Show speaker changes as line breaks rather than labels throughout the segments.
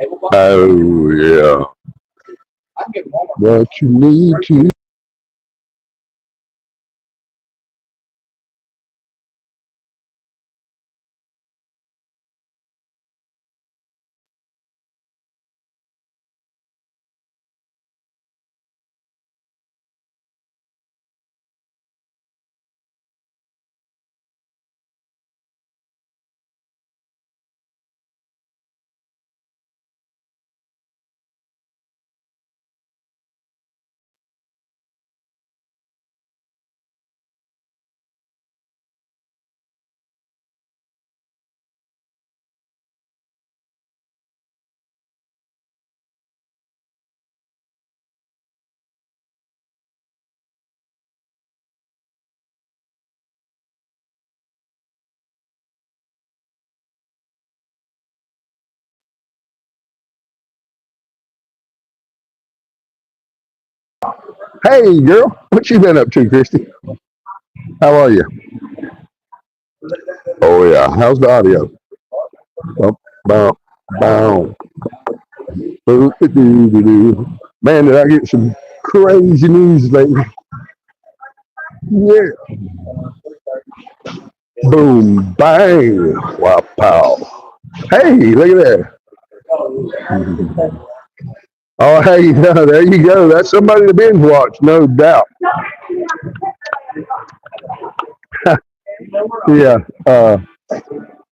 Oh yeah. What you need to. Hey girl, what you been up to, Christy? How are you? Oh yeah. How's the audio? Oh, bow, bow. Boo-doo-doo-doo. Man, did I get some crazy news lately? Yeah. Boom, bang, wow, pow. Hey, look at that. Oh, hey, no, there you go. That's somebody to binge watch, no doubt. Yeah.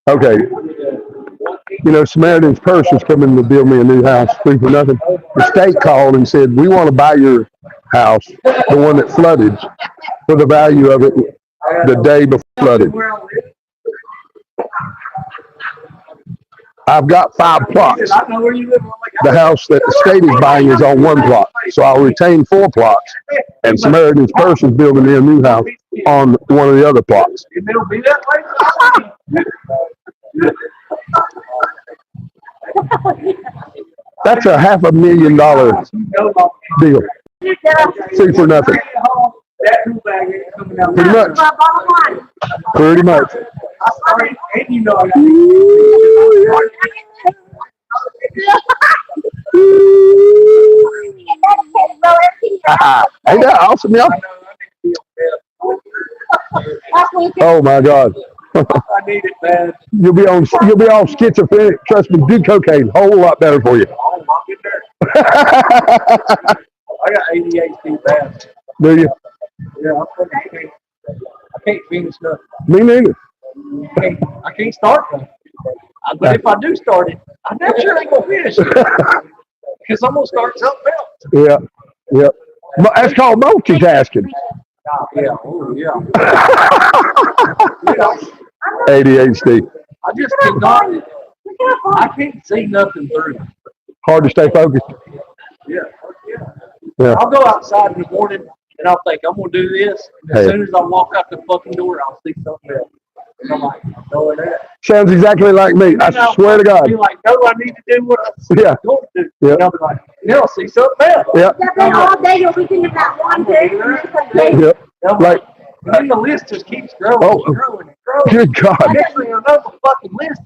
Okay. You know, Samaritan's Purse is coming to build me a new house, free for nothing. The state called and said, we want to buy your house, the one that flooded, for the value of it the day before it flooded. I've got 5 plots. The house that the state is buying is on 1 plot. So I'll retain 4 plots. And Samaritan's Purse is building me a new house on one of the other plots. That's a $500,000 deal. Free for nothing. Pretty much. Pretty much. Ain't that awesome, y'all? Oh my God. You'll be all schizophrenic. Trust me, do cocaine. A whole lot better for you. I got ADHD bad. Do you? Yeah, I can't finish nothing. Me neither. I can't start them. But if I do start it, I'm not sure I'm gonna finish it. Because I'm gonna start something else. Yeah. Yeah. But that's called multitasking. Yeah. Oh, yeah. ADHD. I just cannot. I can't see nothing through. Hard to stay focused. Yeah. Yeah. I'll go outside in the morning and I'll think I'm gonna do this. And as soon as I walk out the fucking door, I'll see something else. And I'm like, no, it ain't. Sounds exactly like me. I swear to God. I'll be like, no, I need to do what I'm going to do. Yeah. And I'll be like, yeah, I'll see something else. Yeah. All day you'll be thinking about one thing. Yep. Like. And then the list just keeps growing and growing and growing. Good God. Actually, another fucking list.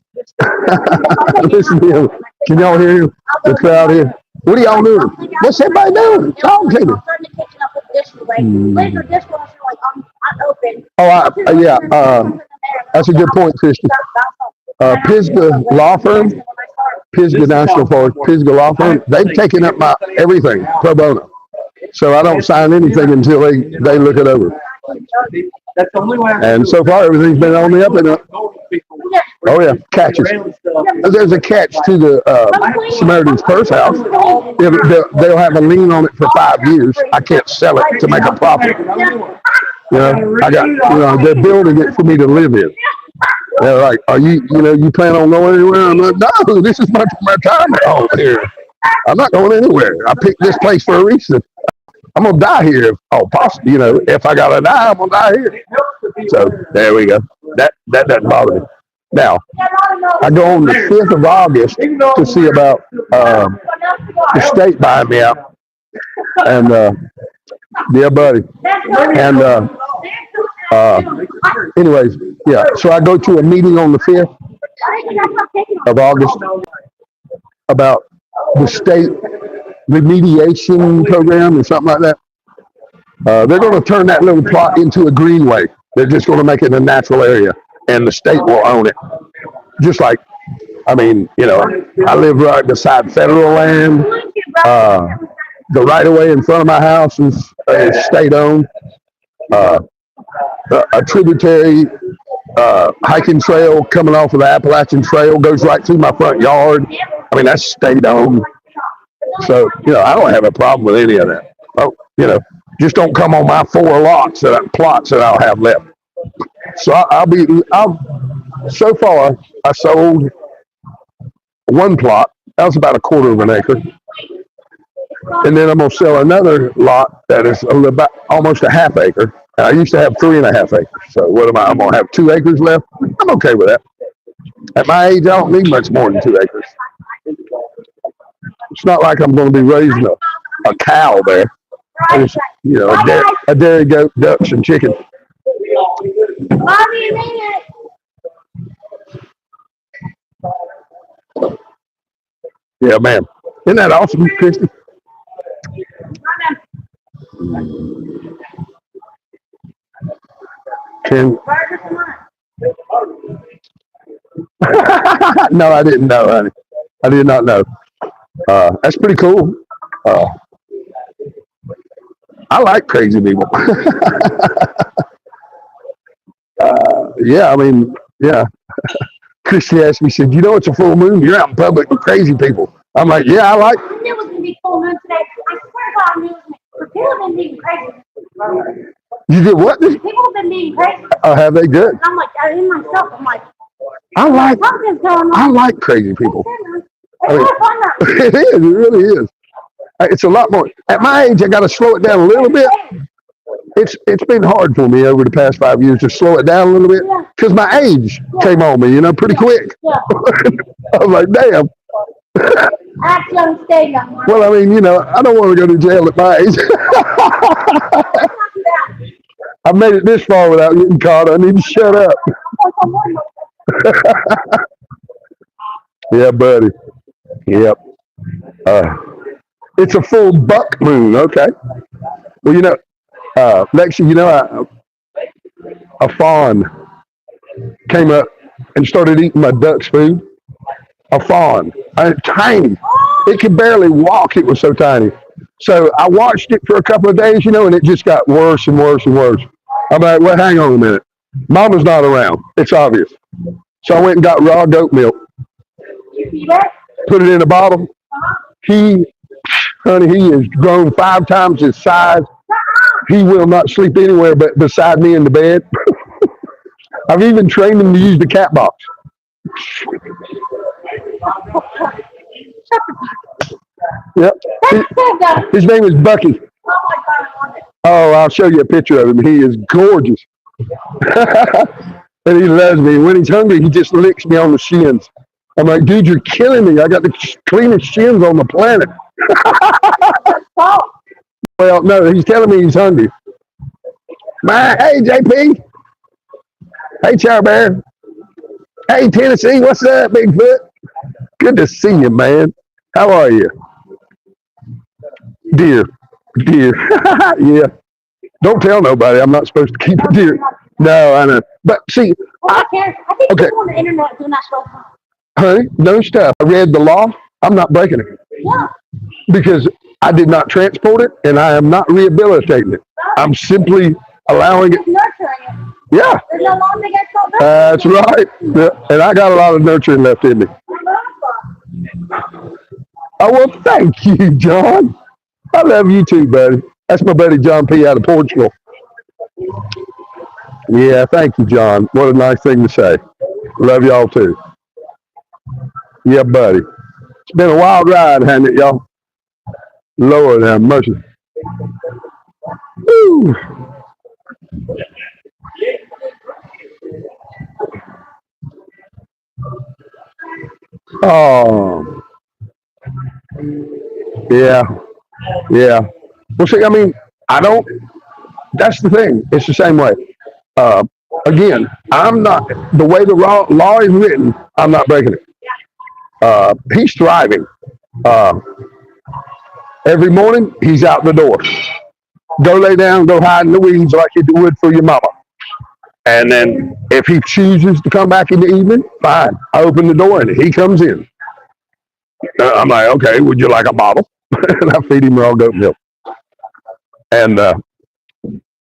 Listen to him. Can y'all hear him? The crowd here. What are y'all doing? What's everybody doing? Talk to me. Oh, yeah. That's a good point, Christian. Pisgah Law Firm, Pisgah National Forest, Pisgah Law Firm, they've taken up my everything pro bono. So I don't sign anything until they look it over. And so far, everything's been on the up and up. Oh, yeah, catches. There's a catch to the Samaritan's Purse house. They'll have a lien on it for 5 years. I can't sell it to make a profit. You know, they're building it for me to live in. They're like, are you plan on going anywhere? I'm like, no, this is my retirement home here. I'm not going anywhere. I picked this place for a reason. I'm gonna die here. Possibly, if I gotta die, I'm gonna die here. So there we go. That doesn't bother me. Now, I go on the 5th of August to see about the state buying me out. And yeah, buddy. And anyways, yeah. So I go to a meeting on the 5th of August about the state remediation program or something like that. They're going to turn that little plot into a greenway. They're just going to make it a natural area, and the state will own it. Just like, I mean, I live right beside federal land. Uh, the right of way in front of my house is state owned. Uh, a tributary hiking trail coming off of the Appalachian Trail goes right through my front yard. I mean, that's state owned. So, I don't have a problem with any of that. Oh, just don't come on my 4 plots that I'll have left. So so far, I sold 1 plot. That was about 1/4 of an acre. And then I'm going to sell another lot that is about almost a 1/2 acre. And I used to have 3.5 acres. So what am I? I'm going to have 2 acres left. I'm okay with that. At my age, I don't need much more than 2 acres. It's not like I'm going to be raising a cow there. Just, a dairy goat, ducks, and chicken. Yeah, man. Isn't that awesome, Christy? No, I didn't know, honey. I did not know. That's pretty cool. I like crazy people. Yeah, I mean, yeah. Christy asked me, said, it's a full moon. You're out in public with crazy people. I'm like, yeah, I like.
I knew it was going to be full moon today. I swear to God, I knew it was going to be. People have been being crazy.
You did what?
People have been being crazy.
Oh, have they? Good.
I'm like, in myself, I'm like,
I like crazy people.
It's more fun now.
It is. It really is. It's a lot more. At my age, I got to slow it down a little bit. It's been hard for me over the past 5 years to slow it down a little bit because my age came on me, pretty quick.
Yeah.
I was like, damn.
Act young, stay young.
Well, I mean, I don't want to go to jail at my age. I've made it this far without getting caught. I need to shut up. Yeah, buddy. Yep. It's a full buck moon. Okay. Well, Lexi, a fawn came up and started eating my duck's food. A fawn. Tiny. It could barely walk. It was so tiny. So I watched it for a couple of days, and it just got worse and worse and worse. I'm like, well, hang on a minute. Mama's not around. It's obvious. So I went and got raw goat milk. Put it in a bottle. Honey, he has grown 5 times his size. He will not sleep anywhere but beside me in the bed. I've even trained him to use the cat box. Yep. His name is Bucky. Oh, I'll show you a picture of him. He is gorgeous. And he loves me. When he's hungry, he just licks me on the shins. I'm like, dude, you're killing me. I got the cleanest shins on the planet. Well, no, he's telling me he's hungry. Hey, JP. Hey, Chow Bear. Hey, Tennessee. What's up, Bigfoot? Good to see you, man. How are you? Deer. Yeah. Don't tell nobody. I'm not supposed to keep a deer. No, I know. But see,
I think people on the internet doing that stuff.
Honey, no stuff. I read the law. I'm not breaking it.
Yeah.
Because I did not transport it, and I am not rehabilitating it. I'm simply allowing it.
Just nurturing it.
Yeah.
There's no law to get called.
That's right. Yeah. And I got a lot of nurturing left in me. Oh, well, thank you, John. I love you too, buddy. That's my buddy John P. out of Portugal. Yeah, thank you, John. What a nice thing to say. Love y'all too. Yeah, buddy. It's been a wild ride, hasn't it, y'all? Lord have mercy. Woo. Oh. Yeah. Well, see, I mean, that's the thing. It's the same way. Again, I'm not, the way the law is written, I'm not breaking it. He's thriving. Every morning, he's out the door. Go lay down, go hide in the weeds like you would for your mama. And then if he chooses to come back in the evening, fine. I open the door and he comes in. I'm like, okay, would you like a bottle? And I feed him raw goat milk. And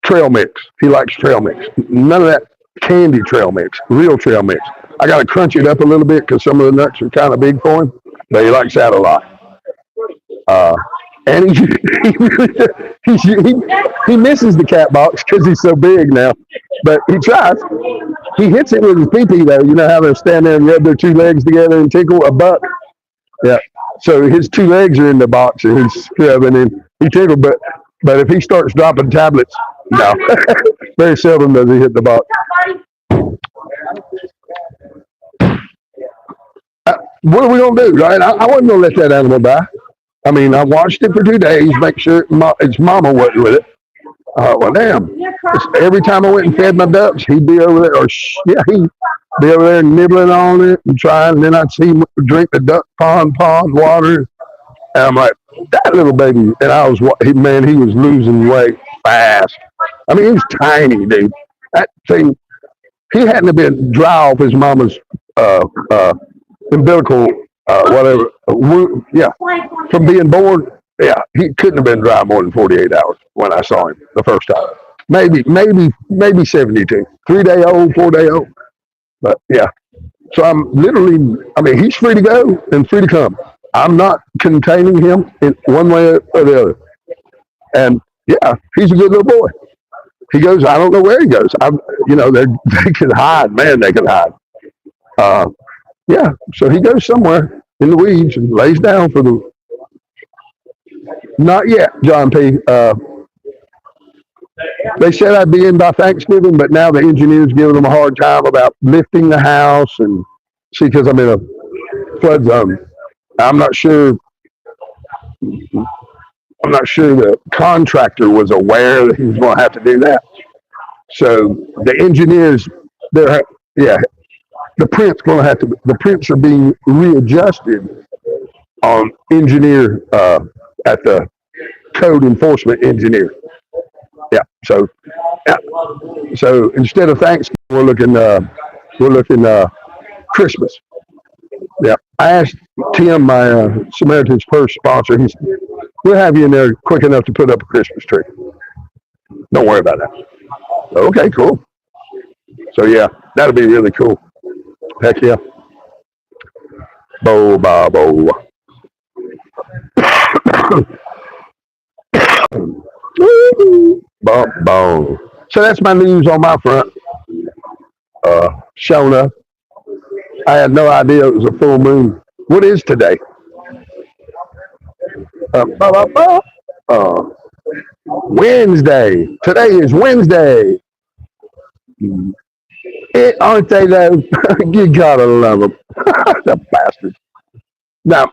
trail mix. He likes trail mix. None of that candy trail mix, real trail mix. I got to crunch it up a little bit because some of the nuts are kind of big for him, but he likes that a lot. And he misses the cat box because he's so big now, but he tries. He hits it with his pee-pee though. You know how they stand there and rub their two legs together and tickle a butt? Yeah. So his two legs are in the box and he's scrubbing and he tickled, but if he starts dropping tablets, no. Very seldom does he hit the box. What are we gonna do, right? I wasn't gonna let that animal die. I mean, I watched it for 2 days, make sure its mama wasn't with it. Well, damn. Every time I went and fed my ducks, he'd be over there, yeah, he'd be over there nibbling on it and trying. And then I'd see him drink the duck pond water. And I'm like, that little baby. And I was, man, he was losing weight fast. I mean, he was tiny, dude. That thing, he hadn't have been dry off his mama's umbilical, whatever. Yeah, from being born. Yeah, he couldn't have been dry more than 48 hours when I saw him the first time. Maybe 72. 3 day old, 4 day old. But yeah, so I'm literally, I mean, he's free to go and free to come. I'm not containing him in one way or the other. And yeah, he's a good little boy. He goes, I don't know where he goes. They can hide, man, they can hide. Yeah, so he goes somewhere in the weeds and lays down for the. Not yet, John P. They said I'd be in by Thanksgiving, but now the engineers giving them a hard time about lifting the house and see, because I'm in a flood zone. I'm not sure the contractor was aware that he was going to have to do that. So the engineers, yeah, the prints are being readjusted on engineer at the code enforcement engineer. Yeah. So instead of Thanksgiving, we're looking Christmas. Yeah. I asked Tim, my Samaritan's Purse sponsor. We'll have you in there quick enough to put up a Christmas tree. Don't worry about that. Okay, cool. So yeah, that'll be really cool. Heck yeah. Bo. Boom. So that's my news on my front. Showing up. I had no idea it was a full moon. What is today? Wednesday. Today is Wednesday. Aren't they though? You gotta love them. The bastards. Now,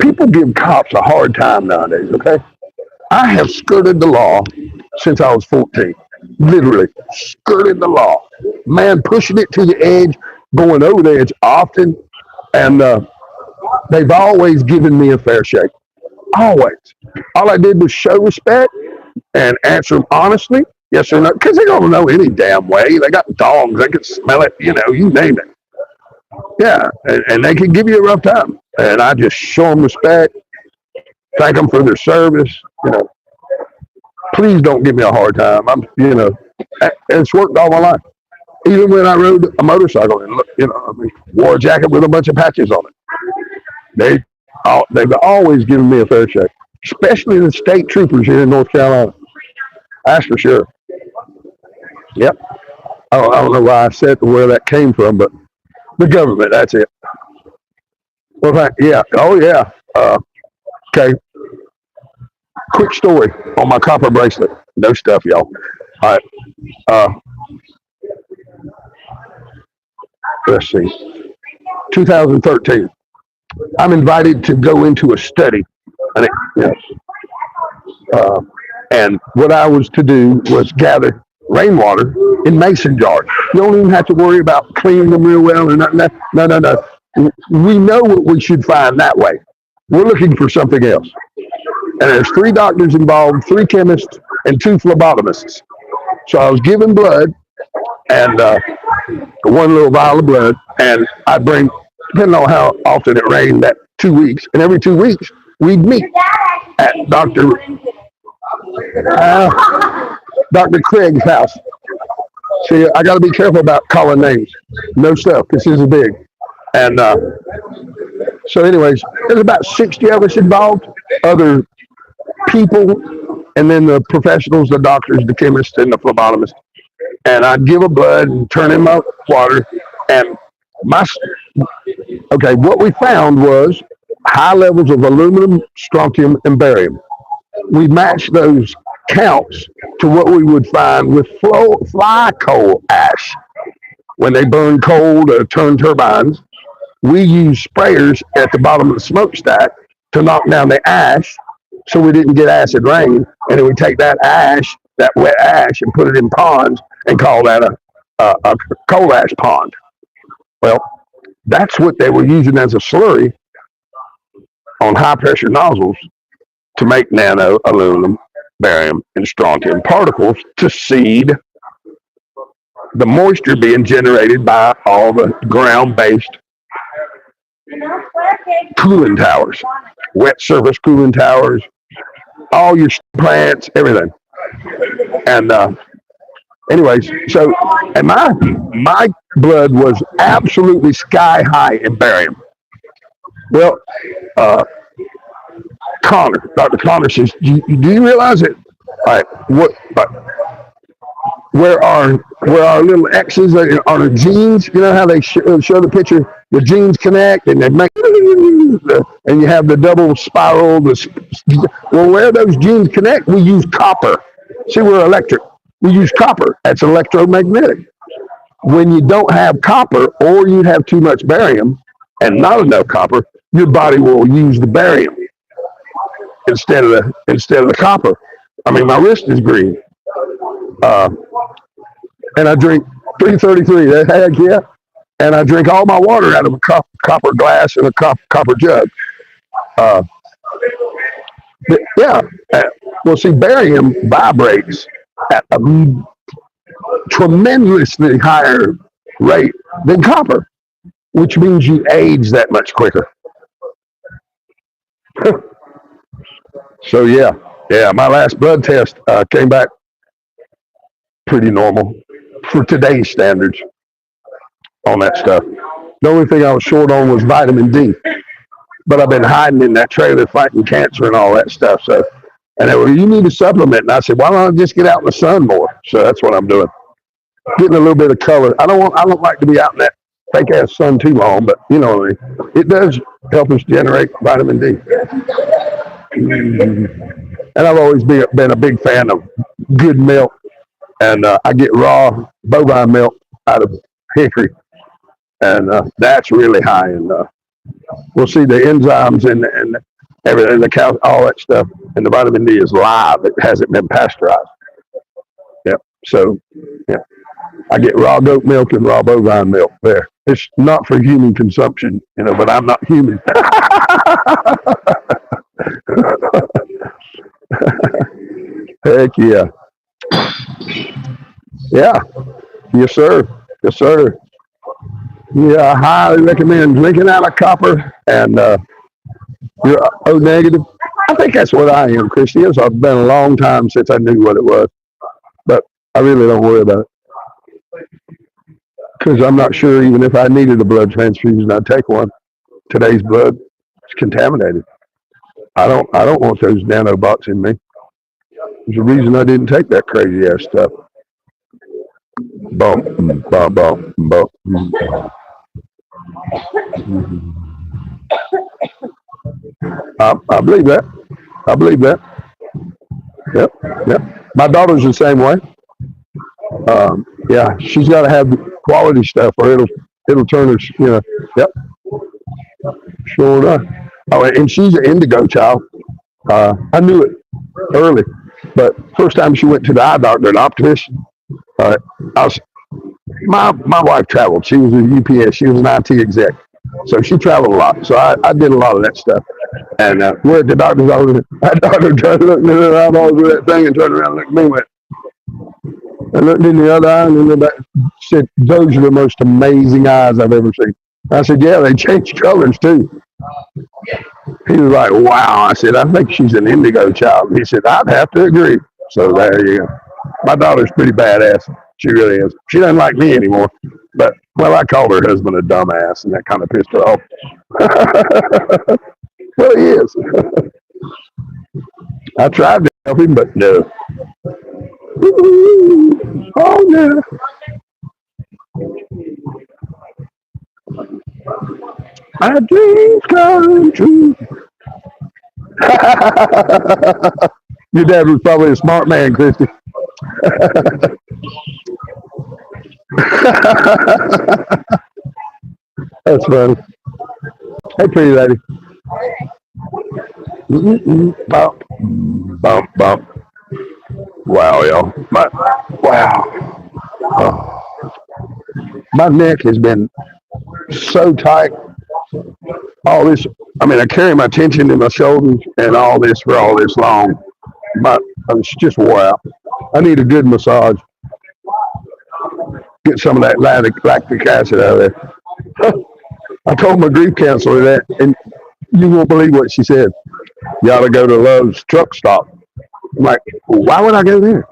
people give cops a hard time nowadays, okay? I have skirted the law since I was 14. Literally, skirted the law. Man, pushing it to the edge, going over the edge often, and they've always given me a fair shake. Always. All I did was show respect and answer them honestly, yes or no, because they don't know any damn way. They got dogs, they can smell it, you name it. Yeah, and they can give you a rough time. And I just show them respect, thank them for their service. Please don't give me a hard time. It's worked all my life. Even when I rode a motorcycle and wore a jacket with a bunch of patches on it. They've always given me a fair shake, especially the state troopers here in North Carolina. That's for sure. Yep. I don't know why I said where that came from, but the government, that's it. Well, yeah. Oh, yeah. Okay. Quick story on my copper bracelet. No stuff, y'all. All right. Let's see. 2013. I'm invited to go into a study. And what I was to do was gather rainwater in mason jars. You don't even have to worry about cleaning them real well or nothing. No, no, no. We know what we should find that way. We're looking for something else. And there's 3 doctors involved, 3 chemists, and 2 phlebotomists. So I was giving blood, and 1 little vial of blood, and I'd bring, depending on how often it rained, that 2 weeks, and every 2 weeks we'd meet at Dr. Craig's house. See, I got to be careful about calling names. No stuff, this is big. And so anyways, there's about 60 of us involved, other people, and then the professionals, the doctors, the chemists, and the phlebotomists. And I'd give a blood and turn in my water. And what we found was high levels of aluminum, strontium, and barium. We matched those counts to what we would find with fly coal ash. When they burn coal to turn turbines, we use sprayers at the bottom of the smokestack to knock down the ash so we didn't get acid rain. And then we take that ash, that wet ash, and put it in ponds and call that a coal ash pond. Well, that's what they were using as a slurry on high pressure nozzles to make nano aluminum, barium, and strontium particles to seed the moisture being generated by all the ground-based cooling towers, wet surface cooling towers, all your plants, everything. And anyways, so, and my blood was absolutely sky high in barium. Well, Dr. Connor says, do you realize it? Where our little X's on the genes, you know how they show the picture, the genes connect and they make, and you have the double spiral. Well, where those genes connect, we use copper. See, we're electric. We use copper. That's electromagnetic. When you don't have copper, or you have too much barium and not enough copper, your body will use the barium instead of the copper. I mean, my wrist is green. And I drink 333, heck yeah. And I drink all my water out of a copper glass and a copper jug. Well, see, barium vibrates at a tremendously higher rate than copper, which means you age that much quicker. So yeah, my last blood test came back pretty normal for today's standards on that stuff. The only thing I was short on was vitamin D, but I've been hiding in that trailer fighting cancer and all that stuff. So, and they were, you need a supplement, and I said, why don't I just get out in the sun more? So that's what I'm doing, getting a little bit of color. I don't like to be out in that fake ass sun too long, but you know what I mean. It does help us generate vitamin D. And I've always been a big fan of good milk. And I get raw bovine milk out of hickory, and that's really high. And we'll see the enzymes and everything, the cow, all that stuff, and the vitamin D is live. It hasn't been pasteurized. Yep. So, yeah, I get raw goat milk and raw bovine milk there. It's not for human consumption, but I'm not human. Heck yeah. Yeah. Yes, sir. Yes, sir. Yeah, I highly recommend drinking out of copper, and you're O negative. I think that's what I am, Christy. It's been a long time since I knew what it was, but I really don't worry about it because I'm not sure even if I needed a blood transfusion, I'd take one. Today's blood is contaminated. I don't want those nanobots in me. There's a reason I didn't take that crazy ass stuff. Bump, bump, bump, bump. I believe that. I believe that. Yep. My daughter's the same way. Yeah, she's got to have quality stuff, or it'll turn her. Yep. Sure enough. Oh, and she's an indigo child. I knew it early, but first time she went to the eye doctor, an optician, All right. I was, my wife traveled. She was a UPS. She was an IT exec. So she traveled a lot. So I did a lot of that stuff. And we're at the doctor's office. That doctor tried to look me in the eyeballs with that thing and turned around and looked at me and went, I looked in the other eye and then back, said, those are the most amazing eyes I've ever seen. I said, yeah, they change colors too. He was like, wow. I said, I think she's an indigo child. He said, I'd have to agree. So there you go. My daughter's pretty badass. She really is. She doesn't like me anymore. But, well, I called her husband a dumbass, and that kind of pissed her off. Well, he is. I tried to help him, but no. Oh, yeah. My dreams come true. Your dad was probably a smart man, Christy. That's funny. Hey, pretty lady. Bump, bump, bump. Wow, y'all. Wow. Oh. My neck has been so tight. All this, I mean, I carry my tension in my shoulders and all this for all this long. It's just wore out. I need a good massage. Get some of that lactic acid out of there. I told my grief counselor that, and you won't believe what she said. You ought to go to Love's truck stop. I'm like, why would I go there?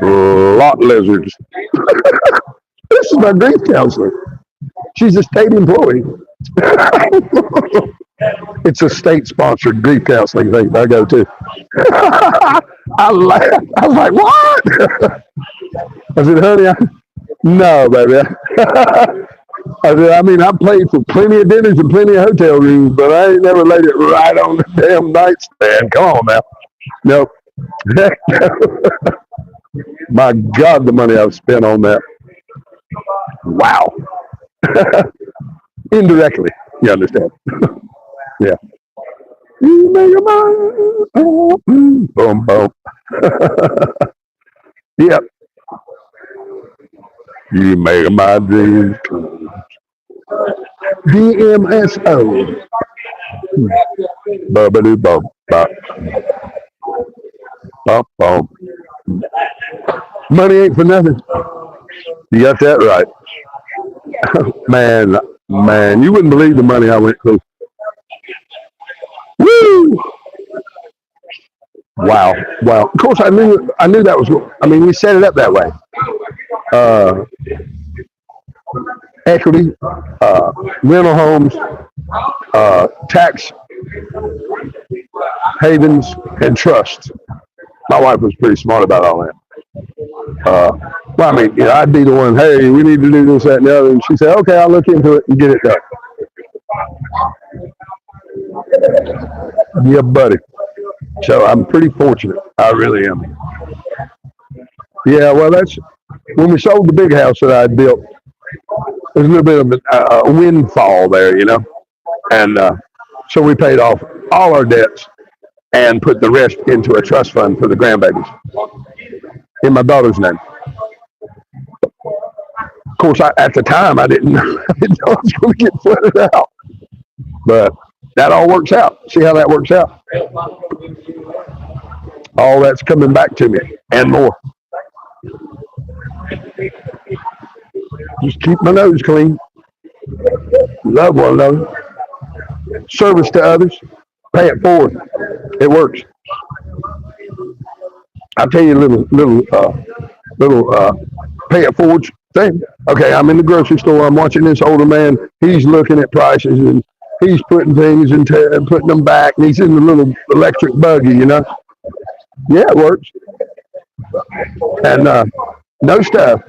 Lot lizards. This is my grief counselor. She's a state employee. It's a state-sponsored grief counseling thing I go to. I laughed. I was like, what? I said, honey, no, baby. I said, I mean, I paid for plenty of dinners and plenty of hotel rooms, but I ain't never laid it right on the damn nightstand. Come on now. Nope. My God, the money I've spent on that. Wow. Indirectly, you understand. Yeah. You make a mind. Boom, boom. Yep. You make my dreams come. DMSO. Bubbly bump, bump. Bump, bump. Money ain't for nothing. You got that right. Man, you wouldn't believe the money I went through. Woo! Wow. Of course, I knew that was. I mean, we set it up that way. Equity, rental homes, tax havens, and trust. My wife was pretty smart about all that. Well, I mean, I'd be the one, hey, we need to do this, that, and the other. And she said, okay, I'll look into it and get it done. Yeah, buddy. So I'm pretty fortunate. I really am. Yeah, well, that's when we sold the big house that I built. There's a little bit of a windfall there, you know. And so we paid off all our debts and put the rest into a trust fund for the grandbabies in my daughter's name. Of course, at the time, I didn't know I was going to get flooded out. But that all works out. See how that works out? All that's coming back to me and more. Just keep my nose clean. Love one another. Service to others. Pay it forward. It works. I'll tell you a little pay it forward thing. Okay, I'm in the grocery store. I'm watching this older man. He's looking at prices and he's putting things and putting them back. And he's in the little electric buggy, you know. Yeah, it works. And no stuff.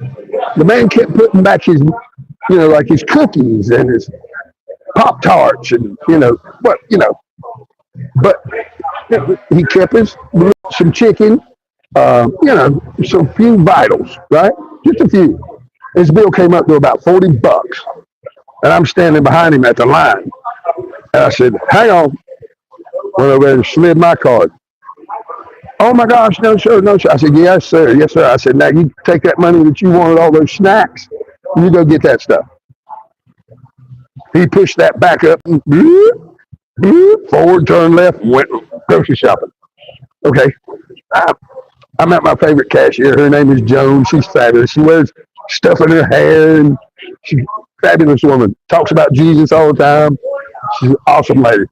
The man kept putting back his, like his cookies and his Pop-Tarts and, but he kept some chicken, some few vitals, right? Just a few. His bill came up to about $40. And I'm standing behind him at the line. And I said, hang on. Went over there and slid my card. Oh my gosh, no sir, no sir. I said, yes sir, yes sir. I said, now you take that money that you wanted, all those snacks, you go get that stuff. He pushed that back up, and forward, turn left, went grocery shopping. Okay, I, I met my favorite cashier. Her name is Joan. She's fabulous. She wears stuff in her hair, and she's a fabulous woman. Talks about Jesus all the time. She's an awesome lady.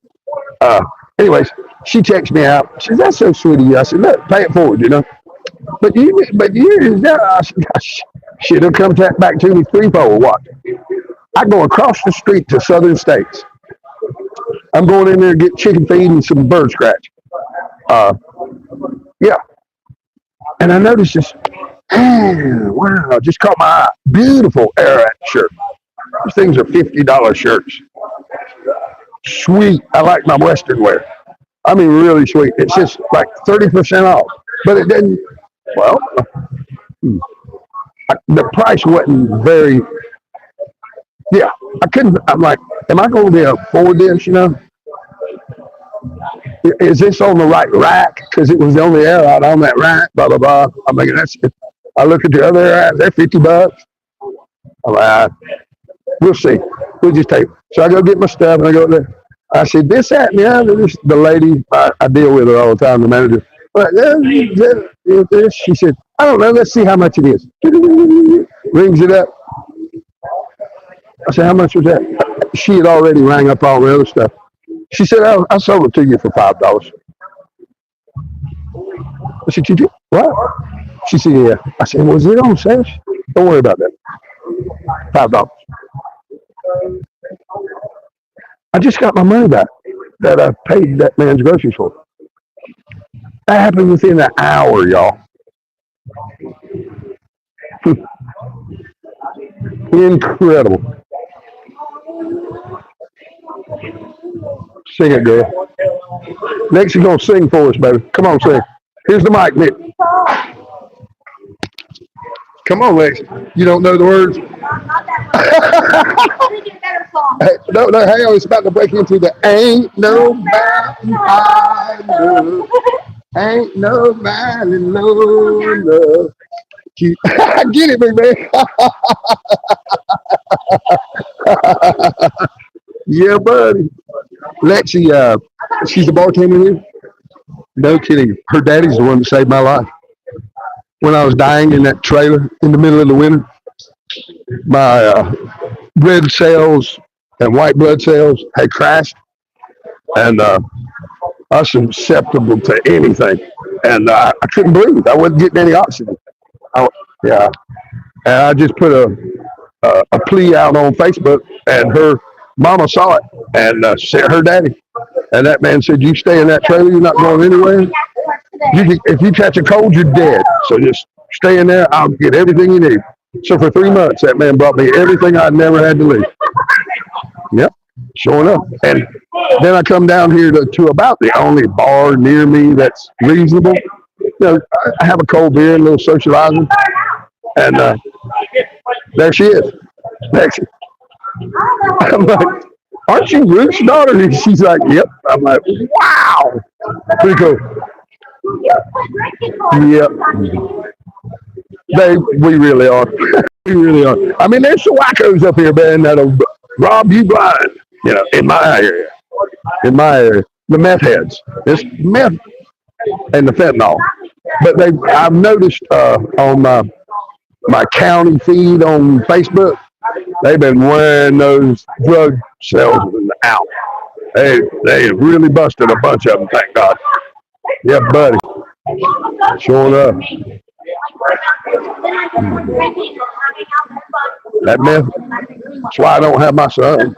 Uh, anyways, she checks me out. She says, "That's so sweet of you." I said, "Look, pay it forward, you know." But you, I said, she'll come back to me threefold. What? I go across the street to Southern States. I'm going in there to get chicken feed and some bird scratch. Uh, yeah, and I noticed this. Wow, just caught my eye. Beautiful Arat shirt. These things are $50 shirts. Sweet. I like my Western wear. I mean, really sweet. It's just like 30% off. But it didn't, well, the price wasn't very, yeah, I couldn't, I'm like, am I going to be able to afford this, you know? Is this on the right rack? Because it was the only air out on that rack, blah, blah, blah. I'm like, that's, I look at the other air, they're $50. I'm like, we'll see. We'll just take it. So I go get my stuff and I go there. I said, this, that, and the other. This, the lady, I deal with her all the time, the manager. But this, she said, I don't know. Let's see how much it is. Rings it up. I said, how much was that? She had already rang up all the other stuff. She said, I sold it to you for $5. I said, you did? What? She said, yeah. I said, was it on sale? Don't worry about that. $5. I just got my money back that I paid that man's groceries for. That happened within an hour, y'all. Incredible. Sing it, girl. Next, you're going to sing for us, baby. Come on, sing. Here's the mic, Nick. Come on, Lex. You don't know the words? Hey, no, hang on. It's about to break into the ain't no mountain high enough. Ain't no mountain low enough. Get it, big man. Yeah, buddy. Lexi, she's a bartender here. No kidding. Her daddy's the one that saved my life. When I was dying in that trailer in the middle of the winter, my red cells and white blood cells had crashed, and I was susceptible to anything. And I couldn't breathe. I wasn't getting any oxygen. Yeah. And I just put a plea out on Facebook, and her mama saw it and sent her daddy. And that man said, "You stay in that trailer. You're not going anywhere. If you catch a cold, you're dead. So just stay in there. I'll get everything you need." So for 3 months, that man brought me everything I never had to leave. Yep, sure enough. And then I come down here to about the only bar near me that's reasonable. You know, I have a cold beer, a little socializing, and there she is. Next, I'm like, "Aren't you Ruth's daughter?" And she's like, "Yep." I'm like, "Wow, pretty cool." Yep. We really are. We really are. I mean, there's some wackos up here, man, that'll rob you blind. You know, in my area. In my area. The meth heads. It's meth and the fentanyl. But I've noticed on my county feed on Facebook, they've been wearing those drug salesmen out. They really busted a bunch of them, thank God. Yeah, buddy. Sure enough. That meth. That's why I don't have my son.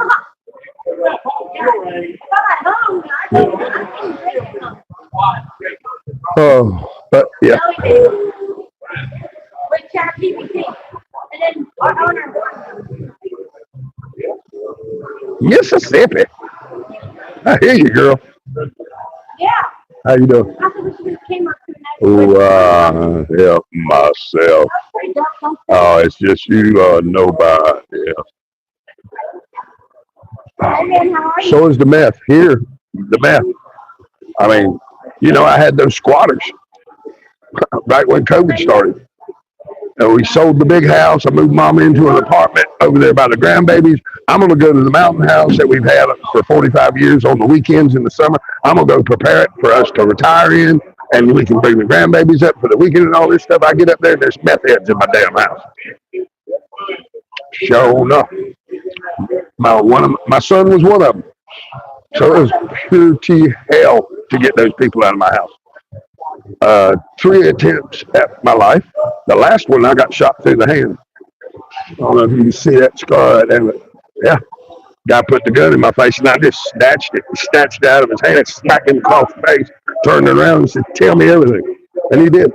Oh, but yeah. Mississippi. I hear you, girl. Yeah. How you doing? Oh, help myself. Oh, it's just you, nobody. Yeah. So is the meth here. The meth. I mean, you know, I had those squatters. right when COVID started. And we sold the big house. I moved mom into an apartment over there by the grandbabies. I'm going to go to the mountain house that we've had for 45 years on the weekends in the summer. I'm going to go prepare it for us to retire in, and we can bring the grandbabies up for the weekend and all this stuff. I get up there, and there's meth heads in my damn house. Sure enough. My son was one of them. So it was pure hell to get those people out of my house. 3 attempts at my life. The last one, I got shot through the hand. I don't know if you can see that scar right there, but yeah. Guy put the gun in my face, and I just snatched it. He snatched it out of his hand, smacked him across the face, turned it around and said, "Tell me everything." And he did.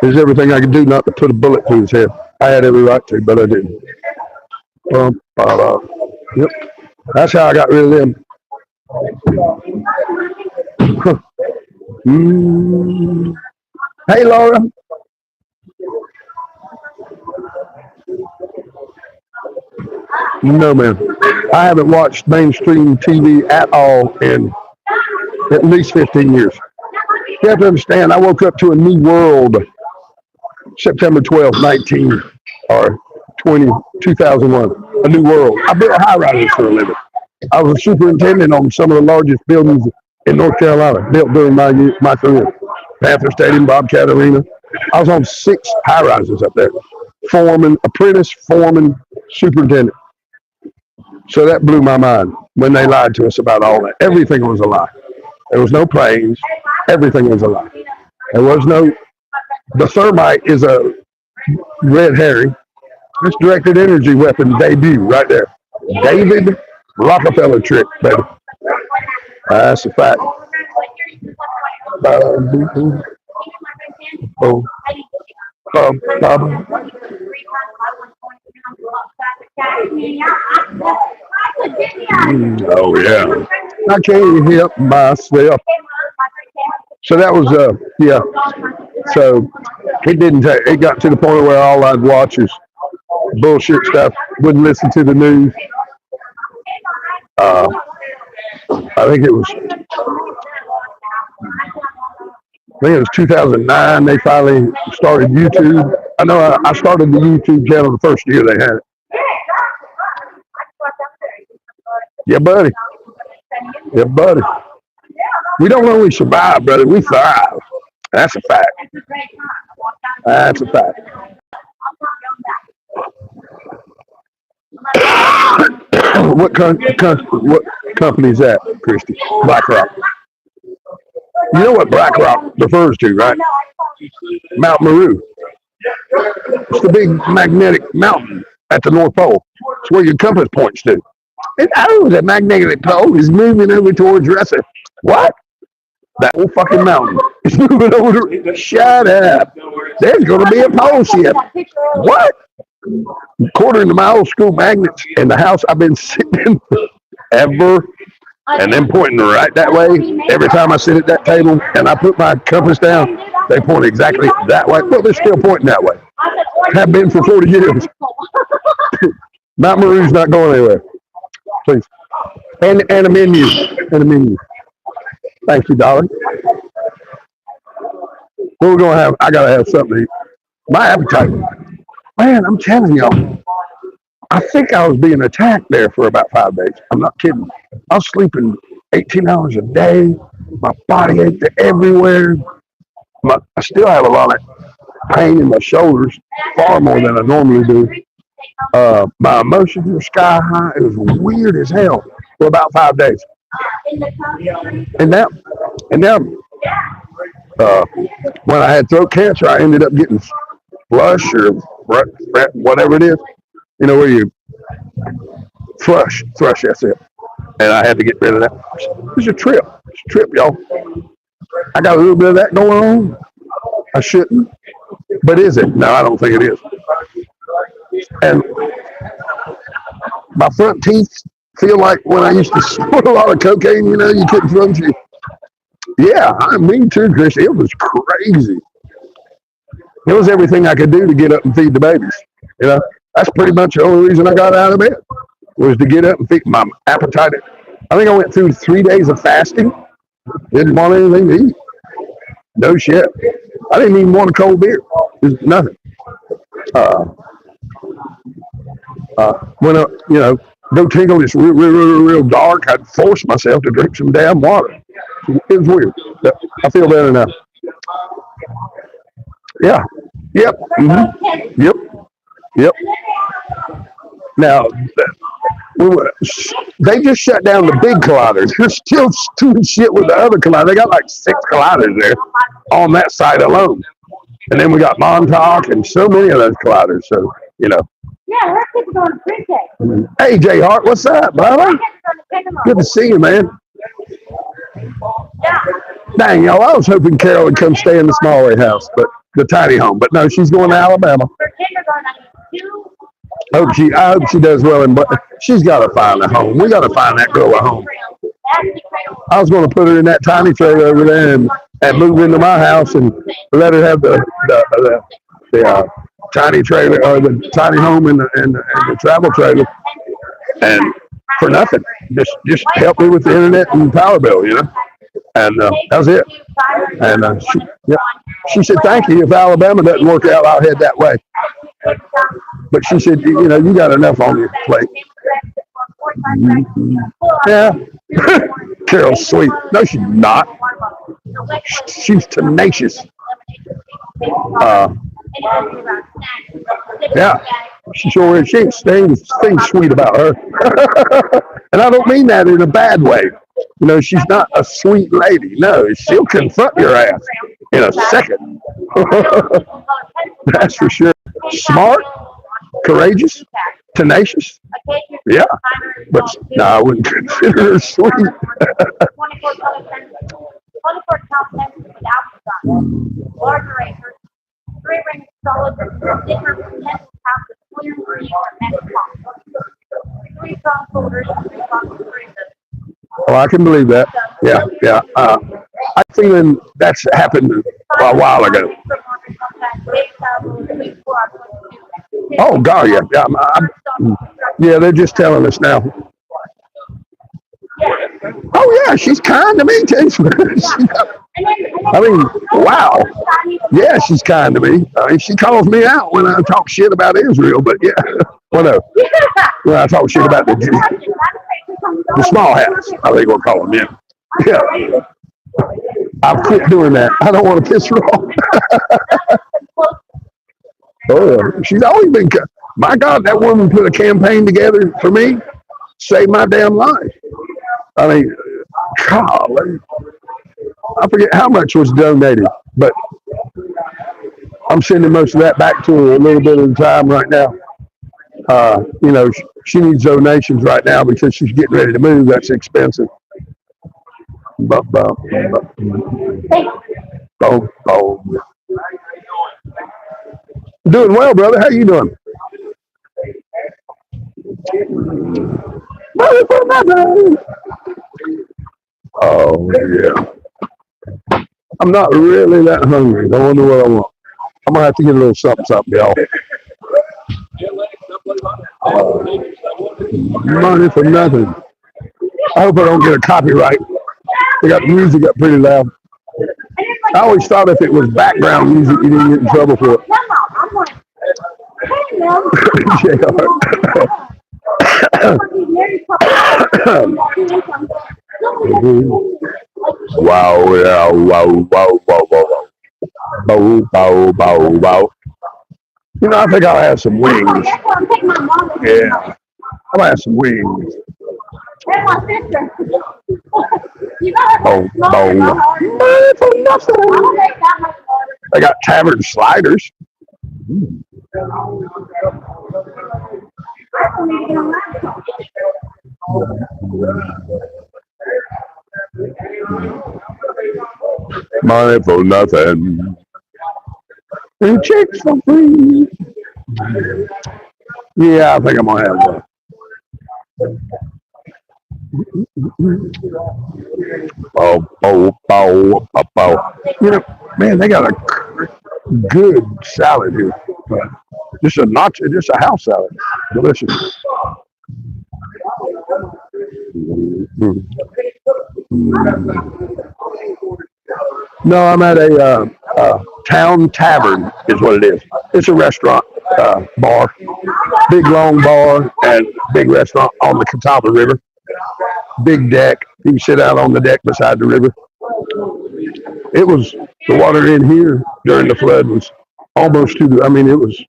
There's everything I could do not to put a bullet through his head. I had every right to, but I didn't. Yep. That's how I got rid of them. Hey, Laura. No, man. I haven't watched mainstream TV at all in at least 15 years. You have to understand, I woke up to a new world September 12th, 19 or 20, 2001. A new world. I built high rises for a living. I was a superintendent on some of the largest buildings in North Carolina, built during my career. Panther Stadium, Bobcat Arena. I was on 6 high rises up there. Foreman, apprentice, foreman, superintendent. So that blew my mind when they lied to us about all that. Everything was a lie. There was no planes. Everything was a lie. There was no. The thermite is a red herring. It's directed energy weapon debut right there. David Rockefeller trick, baby. That's a fact. Oh yeah. I can't help myself. So that was yeah. So it didn't take. It got to the point where all I'd watch is bullshit stuff. Wouldn't listen to the news. I think it was. I think it was 2009. They finally started YouTube. I know I started the YouTube channel the first year they had it. Yeah, buddy. Yeah, buddy. We don't only survive, brother. We thrive. That's a fact. That's a fact. What company is that, Christy? BlackRock. You know what BlackRock refers to, right? Mount Meru. It's the big magnetic mountain at the North Pole. It's where your compass points to. And the magnetic pole is moving over towards Russia. What? That whole fucking mountain is moving over to. Shut up. There's going to be a pole shift. What? According to my old school magnets in the house I've been sitting in forever, and them pointing right that way. Every time I sit at that table and I put my compass down, they point exactly that way. Well, they're still pointing that way. Have been for 40 years. Mount Meru's not going anywhere. Please. And a menu. And a menu. Thank you, darling. What we're going to have, I got to have something to eat. My appetite. Man, I'm telling y'all, I think I was being attacked there for about 5 days. I'm not kidding. I was sleeping 18 hours a day. My body ached everywhere. I still have a lot of pain in my shoulders, far more than I normally do. My emotions were sky high. It was weird as hell for about 5 days. And now, when I had throat cancer, I ended up getting flush or whatever it is. You know where you thrush, that's it. And I had to get rid of that. It's a trip. It's a trip, y'all. I got a little bit of that going on. I shouldn't. But is it? No, I don't think it is. And my front teeth feel like when I used to snort a lot of cocaine, you know, you couldn't front teeth. Yeah, me too, Chris. It was crazy. It was everything I could do to get up and feed the babies. You know, that's pretty much the only reason I got out of bed was to get up and feed my appetite. I think I went through 3 days of fasting. Didn't want anything to eat. No shit. I didn't even want a cold beer. Just nothing. Uh, when go tingle, it's real dark. I'd force myself to drink some damn water. It was weird. But I feel better now. Yeah. Yep. Yep. Yep. Now, they just shut down the big colliders. They're still doing shit with the other colliders. They got like 6 colliders there on that site alone. And then we got Montauk and so many of those colliders. So,
Yeah, her kids are going to pre-K.
Hey, J Hart, what's up, brother? Good to see you, man.
Yeah.
Dang, y'all, I was hoping Carol would come stay in the smaller house, but the tiny home. But no, she's going to Alabama.
For kindergarten, I need 2.
I hope she does well, but she's got to find a home. We got to find that girl a home. I was going to put her in that tiny trailer over there and move into my house and let her have the tiny trailer or the tiny home and the travel trailer, and for nothing, just help me with the internet and power bill, and that was it. And she said, "Thank you. If Alabama doesn't work out, I'll head that way." But she said, "You got enough on your plate." Yeah. Carol's sweet. No, she's not. She's tenacious. Yeah, she sure is. She ain't things sweet about her. And I don't mean that in a bad way. She's not a sweet lady. No, she'll confront your ass in a second. That's for sure. Smart, courageous, tenacious. Yeah, but no, I wouldn't consider her sweet.
24 continents without larger acres, 3 rings solid, different potential houses, clear green or Mexico. 3 strong shoulders, 3 strong shoulders.
Oh, I can believe that. Yeah. I'm feeling that's happened a while ago. Oh, God, yeah. They're just telling us now. Oh, yeah, she's kind to me, too. I mean, wow. Yeah, she's kind to me. She calls me out when I talk shit about Israel, but yeah. Well, no. When I talk shit about the small hats, I think we'll call them, yeah. Yeah. I've quit doing that. I don't want to piss her off. Oh, yeah. She's always been, my God, that woman put a campaign together for me, saved my damn life. I mean, golly. I forget how much was donated, but I'm sending most of that back to her a little bit at a time right now. She needs donations right now because she's getting ready to move. That's expensive. Doing well, brother. How you doing? Oh, yeah. I'm not really that hungry. I wonder what I want. I'm going to have to get a little something, y'all. Money for nothing. I hope I don't get a copyright. They got the music up pretty loud. I always thought if it was background music, you didn't get in trouble for it. Wow, yeah, wow. Bow. I think I'll have some wings. Yeah. I'll have some wings. Money for nothing. I got tavern sliders. Money for nothing. And chicks for free. Yeah, I think I'm gonna have one. Man, they got a good salad here. Just a house salad. Delicious. No, I'm at a town tavern, is what it is. It's a restaurant, bar, big long bar, and big restaurant on the Catawba River. Big deck. You can sit out on the deck beside the river. It was the water in here during the flood was almost to the. I mean, it was.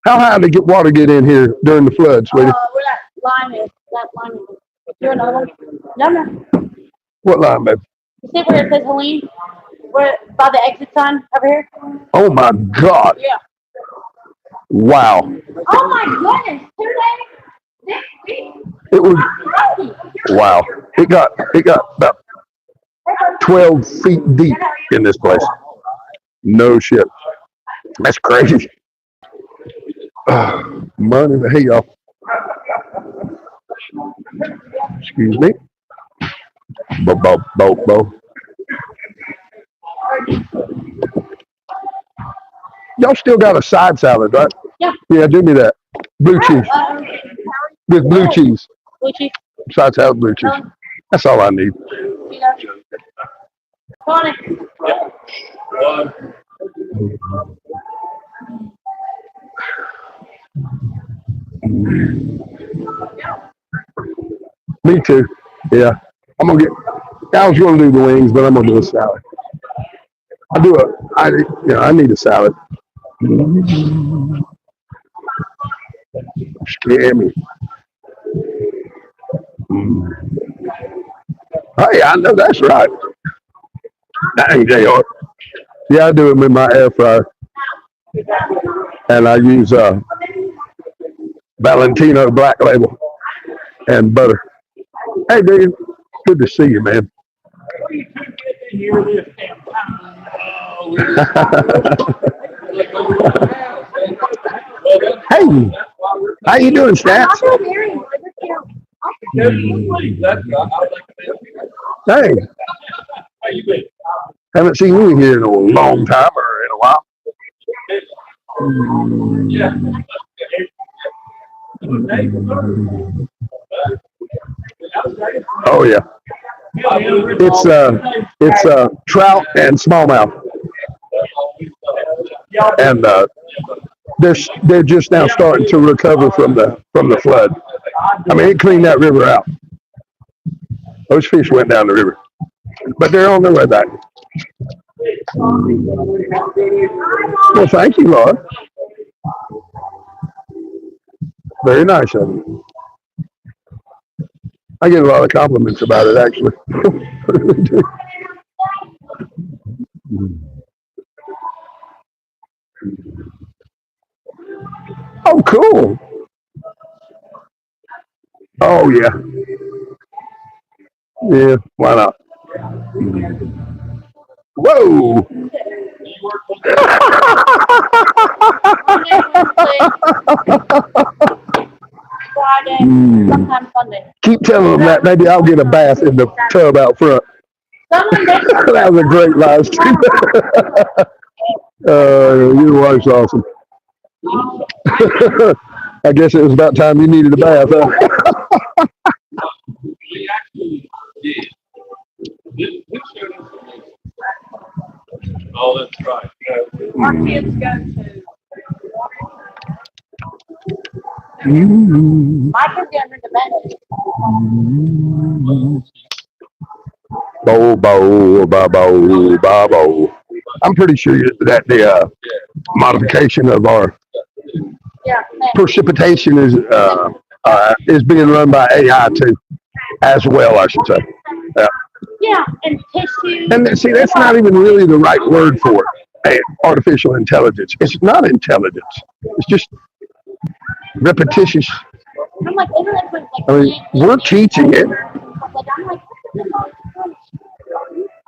How high did get water get in here during the flood, sweetie?
Where that line is. That line is. Is there another one? No, no.
What line, babe?
You see where it says Helene? Where by the exit sign over here?
Oh my God!
Yeah.
Wow!
Oh my goodness! 2 days? 6 weeks?
It was wow. It got about 12 feet deep in this place. No shit. That's crazy. Money. Hey y'all. Excuse me. Bo. Y'all still got a side salad, right?
Yeah.
Yeah, do me that. Blue cheese. With blue cheese.
Blue cheese.
Side salad, blue cheese. That's all I need. Me too. Yeah. I'm gonna get. I was gonna do the wings, but I'm gonna do a salad. I need a salad. Scare me. Hey, I know that's right. Dang, JR. Yeah, I do it with my air fryer. And I use Valentino Black Label and butter. Hey, dude. Good to see you, man. Hey, how you doing, Stats? Hey, haven't seen you here in a long time or in a while. Oh yeah, it's trout and smallmouth, and they're just now starting to recover from the flood. I mean, it cleaned that river out. Those fish went down the river, but they're on their way back. Well, thank you, Laura. Very nice of you. I get a lot of compliments about it, actually. Oh, cool. Oh, yeah. Yeah, why not? Whoa.
Sometime Sunday.
Keep telling them that. Maybe I'll get a bath in the tub out front. That was a great live stream. Your wife's awesome. I guess it was about time you needed a bath, huh?
Oh, that's right.
Our kids go to. My kids go to the bench.
Bo. I'm pretty sure that the modification of our precipitation is being run by AI too, as well, I should say.
Yeah, and tissue.
And see, that's not even really the right word for it. Artificial intelligence. It's not intelligence. It's just repetitious.
I'm like, isn't it like,
I mean, we're teaching it.
I'm like,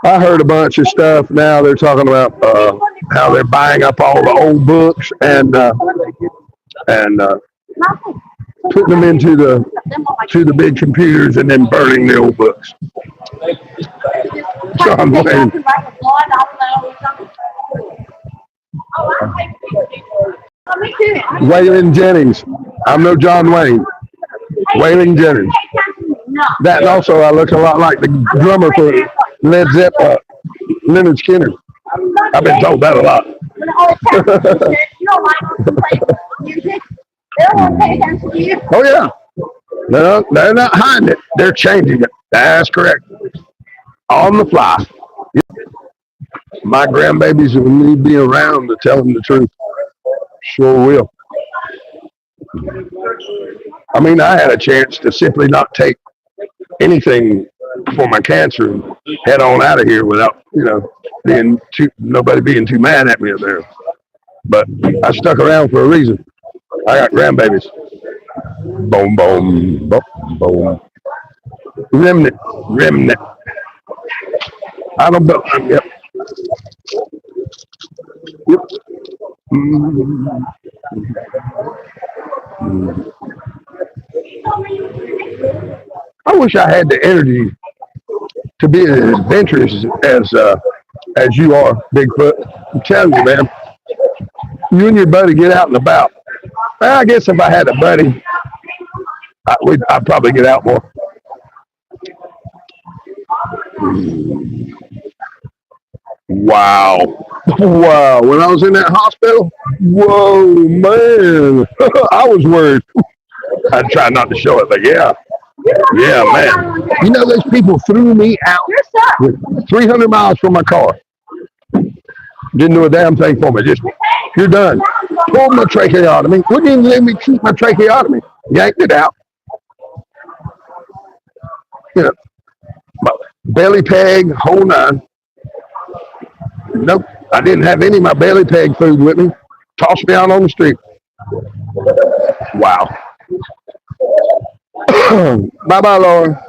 I heard a bunch of stuff now. They're talking about how they're buying up all the old books and putting them into the big computers and then burning the old books. So I'm waiting. Waylon Jennings. I'm no John Wayne. Waylon Jennings. That and also I look a lot like the drummer for Led Zeppelin. Leonard Skinner. I've been told that a lot.
When all the text you don't like play music, they don't want to pay attention to you.
Oh yeah. No, they're not hiding it. They're changing it. That's correct. On the fly. My grandbabies will need to be around to tell them the truth. Sure will. I mean, I had a chance to simply not take anything for my cancer and head on out of here without, nobody being too mad at me up there. But I stuck around for a reason. I got grandbabies. Boom, boom, boom, boom. Remnant. I don't know. Yep. Yep. I wish I had the energy to be as adventurous as you are, Bigfoot. I'm telling you, man. You and your buddy get out and about. Well, I guess if I had a buddy, I'd probably get out more. Wow. Wow. When I was in that hospital, whoa, man. I was worried. I tried not to show it, but yeah. Yeah, man. You know, those people threw me out with 300 miles from my car. Didn't do a damn thing for me. Just, you're done. Pulled my tracheotomy. Wouldn't even let me keep my tracheotomy. Yanked it out. My belly peg, whole nine. Nope. I didn't have any of my belly peg food with me. Tossed me out on the street. Wow. Bye-bye, Laura.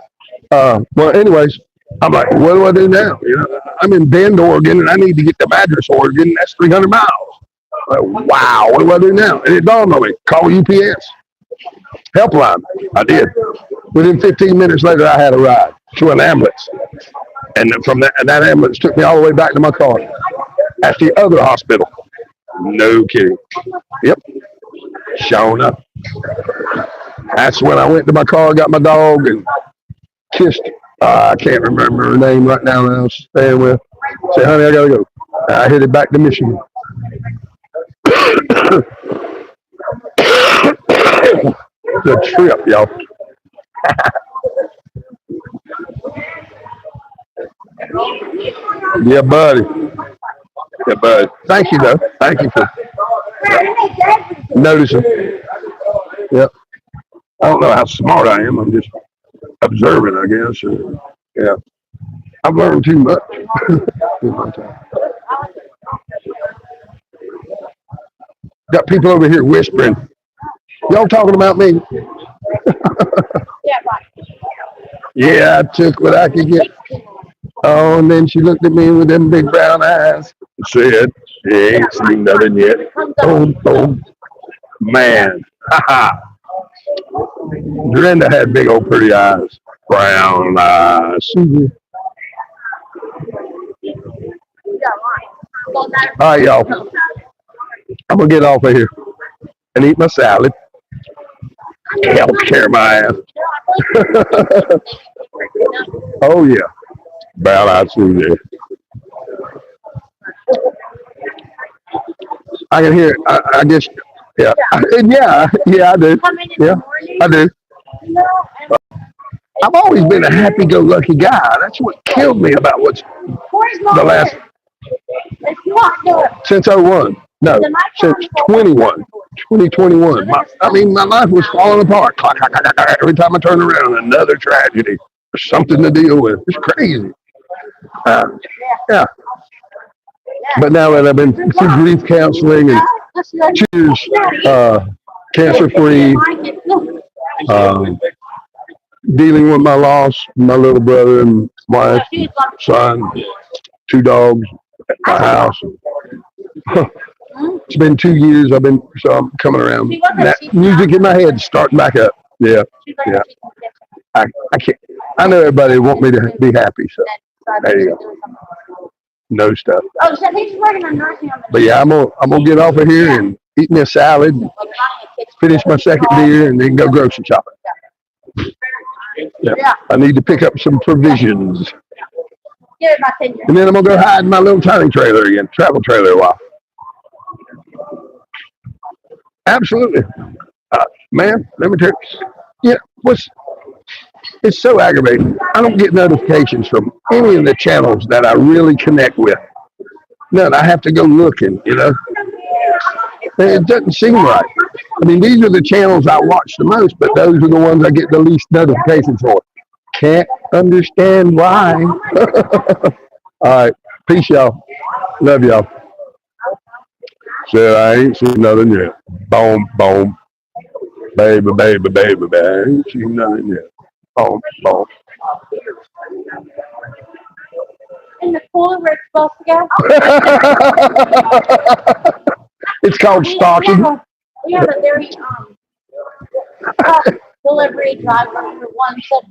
Well, anyways, I'm like, what do I do now? I'm in Bend, Oregon, and I need to get to Madras, Oregon. That's 300 miles. Like, wow, what do I do now? And it dawned on me, call UPS. Helpline. I did. Within 15 minutes later, I had a ride to an ambulance. And from that ambulance took me all the way back to my car at the other hospital. No kidding. Yep. Showing up. That's when I went to my car, got my dog, and kissed. I can't remember her name right now that I was staying with. Say, honey, I gotta go. I headed back to Michigan. The trip, y'all. Yeah, buddy. Yeah, buddy. Thank you, though. Thank you for noticing. Yep. I don't know how smart I am. I'm just observant, I guess. Yeah. I've learned too much. Got people over here whispering. Y'all talking about me? Yeah, I took what I could get. Oh, and then she looked at me with them big brown eyes and said, she ain't seen nothing yet. Oh, man. Brenda had big old pretty eyes. Brown eyes. All right, y'all. I'm going to get off of here and eat my salad. Help care my ass. Oh, yeah. Brown eyed Susie. I can hear it. I guess. Yeah. Yeah, I do. Yeah, I do. I've always been a happy-go-lucky guy. That's what killed me about what's the last. Since 01. No, since 2021. My life was falling apart. Every time I turn around, another tragedy or something to deal with. It's crazy. Yeah. But now that I've been through grief counseling and choose cancer-free, dealing with my loss, my little brother and wife, son, 2 dogs at my house. It's been 2 years. So I'm coming around. That music in my head starting back up. Yeah. I can't. I know everybody want me to be happy. So there you go. No stuff. Oh, so he's working on nursing on the. But yeah, I'm gonna get off of here and eat me a salad, finish my second beer, and then go grocery shopping. Yeah. I need to pick up some provisions.
Give it about 10 years.
And then I'm gonna go hide in my little tiny trailer again, travel trailer a while. Absolutely, man. Let me tell you. Yeah, it's so aggravating. I don't get notifications from any of the channels that I really connect with. None. I have to go looking. And it doesn't seem right. I mean, these are the channels I watch the most, but those are the ones I get the least notifications for. Can't understand why. All right. Peace, y'all. Love y'all. Said I ain't seen nothing yet. Boom, boom. Baby, baby, baby, baby. I ain't seen nothing yet. Boom, boom.
In the pool where it's supposed to go.
It's called stalking.
We have a very delivery driver for one said